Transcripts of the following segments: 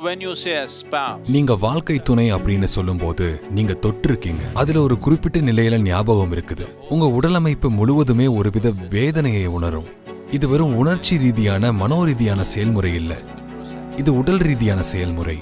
When you say a spouse, நீங்க வாழ்க்கை துணை அப்படின்னு சொல்லும்போது நீங்க தொட்டிருக்கீங்க. அதுல ஒரு குறிப்பிட்ட நிலையில ஞாபகம் இருக்குது. உங்க உடலமைப்பு முழுவதுமே ஒருவித வேதனையை உணரும். இது வெறும் உணர்ச்சி ரீதியான மனோரீதியான செயல்முறை இல்ல, இது உடல் ரீதியான செயல்முறை.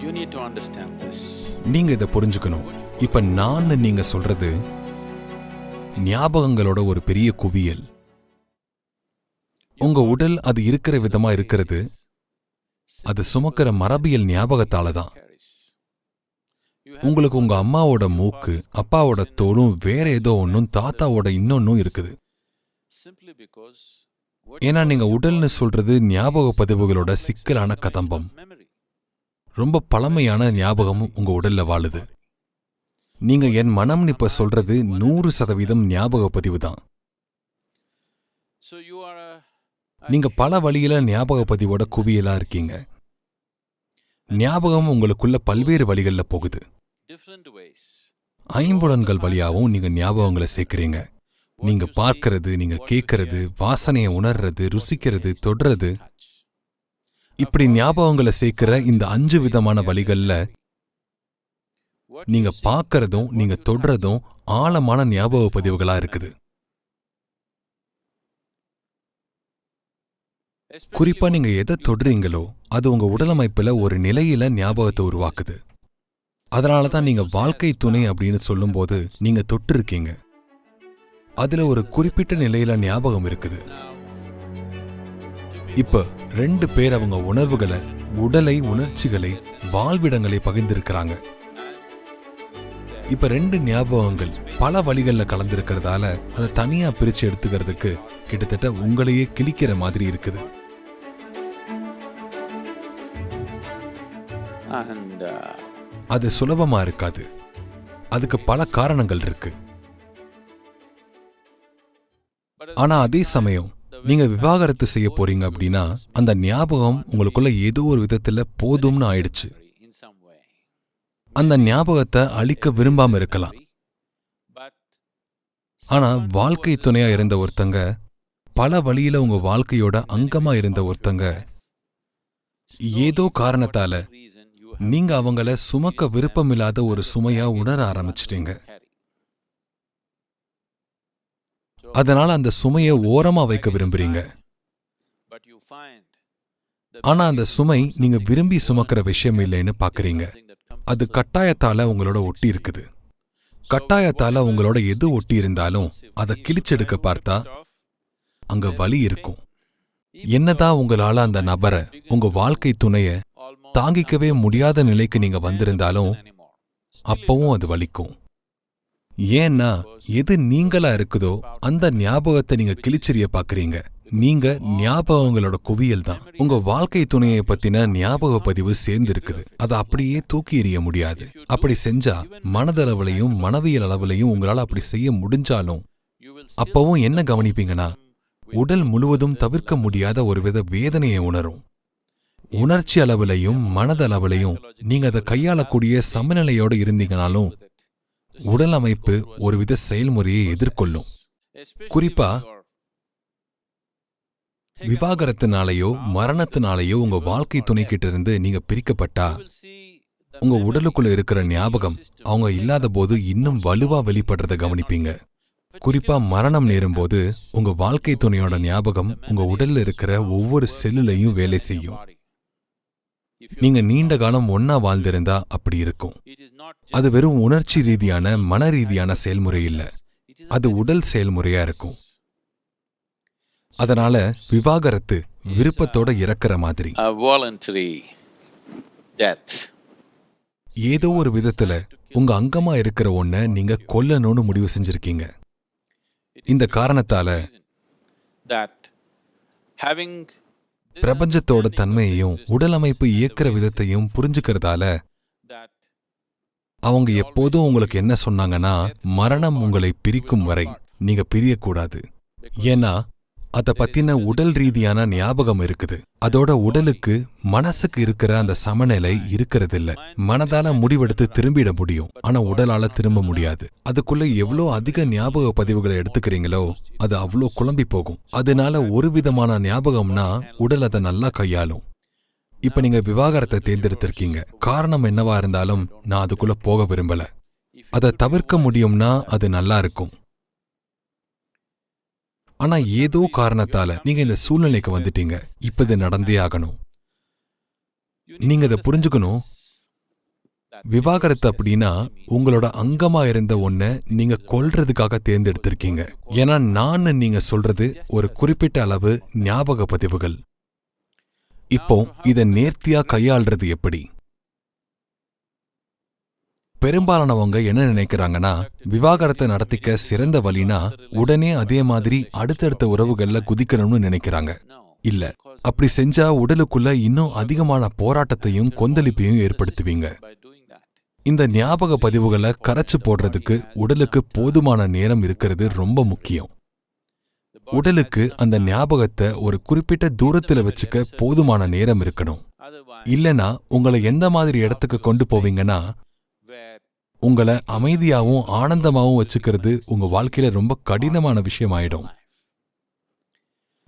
you need to understand this. நீங்க இதை புரிஞ்சுக்கணும். இப்ப நான் நீங்க சொல்றது ஞாபகங்களோட ஒரு பெரிய குவியல். உங்க உடல் அது இருக்கிற விதமா இருக்கிறது, அது சுமக்கிற மரபியல் ஞாபகத்தால தான். உங்களுக்கு உங்க அம்மாவோட மூக்கு, அப்பாவோட தோலும், வேற ஏதோ ஒன்னும், தாத்தாவோட இன்னொன்னும் இருக்குது. ஏன்னா நீங்க உடல்னு சொல்றது ஞாபக பதிவுகளோட சிக்கலான கதம்பம். ரொம்ப பழமையான ஞாபகமும் உங்க உடல்ல வாழுது. நீங்க என் மனம்னு இப்ப சொல்றது 100% ஞாபக பதிவு தான். நீங்க பல வழியில ஞாபக பதிவோட குவியலா இருக்கீங்க. ஞாபகம் உங்களுக்குள்ள பல்வேறு வழிகள்ல போகுது. ஐம்புலன்கள் வழியாவும் நீங்க ஞாபகங்களை சேர்க்கிறீங்க. நீங்க பார்க்கறது, நீங்க கேட்கறது, வாசனையை உணர்றது, ருசிக்கிறது, தொடுறது, இப்படி ஞாபகங்களை சேர்க்கிற இந்த 5 விதமான வழிகள்ல நீங்க பார்க்கறதும் நீங்க தொடுறதும் ஆழமான ஞாபக பதிவுகளா இருக்குது. குறிப்பா நீங்க எதை தொடுறீங்களோ அது உங்க உடலமைப்புல ஒரு நிலையில ஞாபகத்தை உருவாக்குது. அதனாலதான் நீங்க வாழ்க்கை துணை அப்படின்னு சொல்லும்போது நீங்க தொட்டு இருக்கீங்க. அதுல ஒரு குறிப்பிட்ட நிலையில ஞாபகம் இருக்குது. இப்ப 2 பேர் அவங்க உணர்வுகளை, உடலை, உணர்ச்சிகளை, வாழ்விடங்களை பகிர்ந்திருக்கிறாங்க. இப்ப 2 ஞாபகங்கள் பல வழிகள்ல கலந்திருக்கிறதால அதை தனியா பிரிச்சு எடுத்துக்கிறதுக்கு கிட்டத்தட்ட உங்களையே கிழிக்கிற மாதிரி இருக்குது. அது சுலபமா இருக்காது. அதுக்கு பல காரணங்கள் இருக்கு. ஆனா அதே சமயம் நீங்க விவாகரத்து செய்ய போறீங்க அப்படின்னா அந்த ஞாபகம் உங்களுக்குள்ள ஏதோ ஒரு விதத்துல போதும்னு ஆயிடுச்சு. அந்த ஞாபகத்தை அழிக்க விரும்பாம இருக்கலாம். ஆனா வாழ்க்கை துணையா இருந்த ஒருத்தங்க, பல வழியில உங்க வாழ்க்கையோட அங்கமா இருந்த ஒருத்தங்க, ஏதோ காரணத்தால நீங்க அவங்கள சுமக்க விருப்பமில்லாத ஒரு சுமையா உணர ஆரம்பிச்சிட்டீங்க. அதனால அந்த சுமையை ஓரமா வைக்க விரும்புறீங்க. ஆனா அந்த சுமை நீங்க விரும்பி சுமக்கிற விஷயம் இல்லைன்னு பாக்குறீங்க. அது கட்டாயத்தால உங்களோட ஒட்டி இருக்குது. கட்டாயத்தால உங்களோட எது ஒட்டி இருந்தாலும் அதை கிழிச்செடுக்க பார்த்தா அங்க வலி இருக்கும். என்னதான் உங்களால அந்த நபரை, உங்க வாழ்க்கை துணைய தாங்கிக்கவே முடியாத நிலைக்கு நீங்க வந்திருந்தாலும் அப்பவும் அது வலிக்கும். ஏன்னா எது நீங்களா இருக்குதோ அந்த ஞாபகத்தை நீங்க கிழிச்செறிய பாக்குறீங்க. நீங்க ஞாபகங்களோட குவியல் தான். உங்க வாழ்க்கை துணையை பத்தின ஞாபக பதிவு சேர்ந்து இருக்குது. அதை அப்படியே தூக்கி எறிய முடியாது. அப்படி செஞ்சா மனதளவுலையும் மனவியல் அளவுலையும் உங்களால அப்படி செய்ய முடிஞ்சாலும் அப்பவும் என்ன கவனிப்பீங்கன்னா உடல் முழுவதும் தவிர்க்க முடியாத ஒருவித வேதனையை உணரும். உணர்ச்சி அளவுலையும் மனதளவுலையும் நீங்க அதை கையாளக்கூடிய சமநிலையோடு இருந்தீங்கனாலும் உடல் அமைப்பு ஒருவித செயல்முறையை எதிர்கொள்ளும். குறிப்பா விவாகரத்தினாலேயோ மரணத்தினாலேயோ உங்க வாழ்க்கை துணைக்கிட்ட இருந்து நீங்க பிரிக்கப்பட்டா உங்க உடலுக்குள்ள இருக்கிற ஞாபகம் அவங்க இல்லாத போது இன்னும் வலுவா வெளிப்படுறத கவனிப்பீங்க. குறிப்பா மரணம் நேரும்போது உங்க வாழ்க்கை துணையோட ஞாபகம் உங்க உடல்ல இருக்கிற ஒவ்வொரு செல்லுலையும் வேலை செய்யும். நீங்க நீண்ட காலம் ஒன்னா வாழ்ந்திருந்தா அப்படி இருக்கும். அது வெறும் உணர்ச்சி ரீதியான மன ரீதியான செயல்முறை இல்ல, அது உடல் செயல்முறையா இருக்கும். அதனால விவாகரத்து விருப்பத்தோட இறக்குற மாதிரி. ஏதோ ஒரு விதத்துல உங்க அங்கமா இருக்கிற ஒன்ன நீங்க கொல்லணும்னு முடிவு செஞ்சிருக்கீங்க. இந்த காரணத்தால பிரபஞ்சத்தோட தன்மையையும் உடல் அமைப்பு இயக்கிற விதத்தையும் புரிஞ்சுக்கிறதால அவங்க எப்போதும் உங்களுக்கு என்ன சொன்னாங்கன்னா மரணம் உங்களை பிரிக்கும் வரை நீங்க பிரியக்கூடாது. ஏன்னா அத பத்தின உடல் ரீதியான ஞாபகம் இருக்குது. அதோட உடலுக்கு மனசுக்கு இருக்கிற அந்த சமநிலை இருக்கிறதில்ல. மனதால முடிவெடுத்து திரும்பிட முடியும், ஆனா உடலால திரும்ப முடியாது. அதுக்குள்ள எவ்வளோ அதிக ஞாபக பதிவுகளை எடுத்துக்கிறீங்களோ அது அவ்வளோ குழம்பி போகும். அதனால ஒரு விதமான ஞாபகம்னா உடல் அதை நல்லா கையாளும். இப்ப நீங்க விவாகரத்தை தேர்ந்தெடுத்திருக்கீங்க. காரணம் என்னவா இருந்தாலும் நான் அதுக்குள்ள போக விரும்பல. அதை தவிர்க்க முடியும்னா அது நல்லா இருக்கும். ஆனா ஏதோ காரணத்தால நீங்க இந்த சூழ்நிலைக்கு வந்துட்டீங்க. இப்ப இது நடந்தே ஆகணும். நீங்க இதை புரிஞ்சுக்கணும். விவாகரத்து அப்படின்னா உங்களோட அங்கமா இருந்த ஒன்ன நீங்க கொல்றதுக்காக தேர்ந்தெடுத்திருக்கீங்க. ஏன்னா நான் நீங்க சொல்றது ஒரு குறிப்பிட்ட அளவு ஞாபக பதிவுகள். இப்போ இதை நேர்த்தியா கையாள்றது எப்படி? பெரும்பாலானவங்க என்ன நினைக்கிறாங்கன்னா, விவாகரத்தை நடத்திக்க சிறந்த வழினா உடனே அதே மாதிரி அடுத்தடுத்த உறவுகள்ல குதிக்கணும்னு நினைக்கிறாங்க. இல்ல, அப்படி செஞ்சா உடலுக்குள்ள இன்னும் அதிகமான போராட்டத்தையும் கொந்தளிப்பையும் ஏற்படுத்துவீங்க. இந்த ஞாபக பதிவுகளை கரைச்சு போடுறதுக்கு உடலுக்கு போதுமான நேரம் இருக்கிறது ரொம்ப முக்கியம். உடலுக்கு அந்த ஞாபகத்தை ஒரு குறிப்பிட்ட தூரத்துல வச்சுக்க போதுமான நேரம் இருக்கணும். இல்லனா உங்களை எந்த மாதிரி இடத்துக்கு கொண்டு போவீங்கன்னா, உங்களை அமைதியாவும் ஆனந்தமாவும் வச்சுக்கிறது உங்க வாழ்க்கையில ரொம்ப கடினமான விஷயம் ஆயிடும்.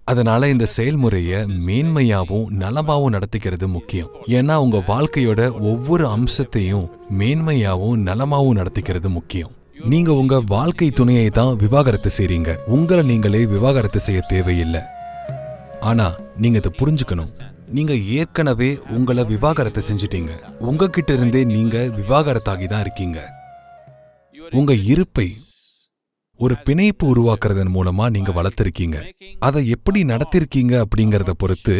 அதனால இந்த செயல்முறைய மேன்மையாவும் நலமாவும் நடத்திக்கிறது முக்கியம். ஏன்னா உங்க வாழ்க்கையோட ஒவ்வொரு அம்சத்தையும் மேன்மையாவும் நலமாவும் நடத்திக்கிறது முக்கியம். நீங்க உங்க வாழ்க்கை துணையை தான் விவாகரத்து செய்றீங்க. உங்களை நீங்களே விவாகரத்து செய்ய தேவையில்லை. ஆனா நீங்க இதை புரிஞ்சுக்கணும். நீங்க ஏற்கனவே உங்களை விவாகரத்து செஞ்சிட்டீங்க. உங்ககிட்ட இருந்தே நீங்க விவாகரத்தாகி தான் இருக்கீங்க. உங்க இருப்பை ஒரு பிணைப்பு உருவாக்குறதன் மூலமா நீங்க வளர்த்திருக்கீங்க. அதை எப்படி நடத்திருக்கீங்க அப்படிங்கறத பொறுத்து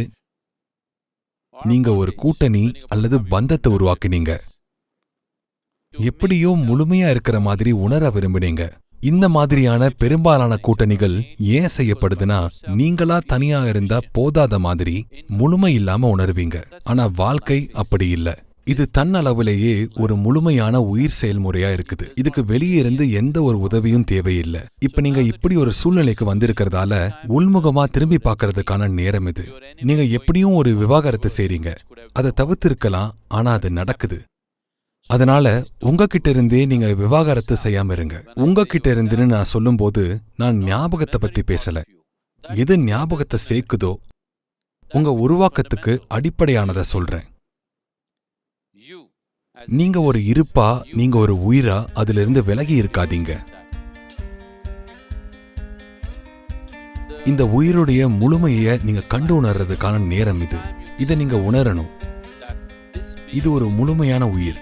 நீங்க ஒரு கூட்டணி அல்லது பந்தத்தை உருவாக்கினீங்க. எப்படியோ முழுமையா இருக்கிற மாதிரி உணர விரும்பினீங்க. இந்த மாதிரியான பெரும்பாலான கூட்டணிகள் ஏன் செய்யப்படுதுன்னா, நீங்களா தனியா இருந்தா போதாத மாதிரி முழுமை இல்லாம உணர்வீங்க. ஆனா வாழ்க்கை அப்படி இல்ல. இது தன்னளவிலேயே ஒரு முழுமையான உயிர் செயல்முறையா இருக்குது. இதுக்கு வெளியே இருந்து எந்த ஒரு உதவியும் தேவையில்லை. இப்ப நீங்க இப்படி ஒரு சூழ்நிலைக்கு வந்திருக்கிறதால உள்முகமா திரும்பி பார்க்கறதுக்கான நேரம் இது. நீங்க எப்படியும் ஒரு விவாகரத்து செய்றீங்க. அதை தவிர்த்திருக்கலாம், ஆனா அது நடக்குது. அதனால உங்ககிட்ட இருந்தே நீங்க விவாகரத்து செய்யாம இருங்க. உங்ககிட்ட இருந்துன்னு நான் சொல்லும்போது நான் ஞாபகத்தை பத்தி பேசல. எது ஞாபகத்தை சேர்க்குதோ உங்க உருவாக்கத்துக்கு அடிப்படையானதை சொல்றேன். நீங்க ஒரு இருப்பா, நீங்க ஒரு உயிரா அதிலிருந்து விலகி இருக்காதீங்க. இந்த உயிருடைய முழுமையை நீங்க கண்டு உணர்றதுக்கான நேரம் இது. இதை நீங்க உணரணும். இது ஒரு முழுமையான உயிர்.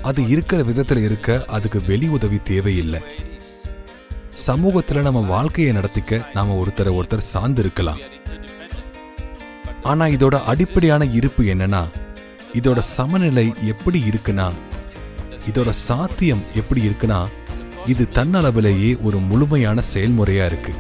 அது இருக்கிற விதத்துல இருக்க அதுக்கு வெளி உதவி தேவையில்லை. சமூகத்துல நம்ம வாழ்க்கையை நடத்திக்க நாம ஒருத்தர் சார்ந்து இருக்கலாம். ஆனா இதோட அடிப்படையான இருப்பு என்னன்னா, இதோட சமநிலை எப்படி இருக்குன்னா, இதோட சாத்தியம் எப்படி இருக்குன்னா, இது தன்னளவிலேயே ஒரு முழுமையான செயல்முறையா இருக்கு.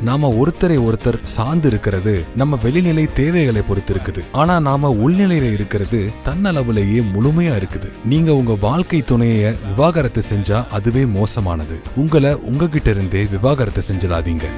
நாம ஒருத்தர் சார்ந்து இருக்கிறது நம்ம வெளிநிலை தேவைகளை பொறுத்து இருக்குது. ஆனா நாம உள்நிலையில இருக்கிறது தன்னளவிலேயே முழுமையா இருக்குது. நீங்க உங்க வாழ்க்கை துணையை விவாகரத்து செஞ்சா அதுவே மோசமானது. உங்களை உங்ககிட்ட இருந்தே விவாகரத்து செஞ்சிடாதீங்க.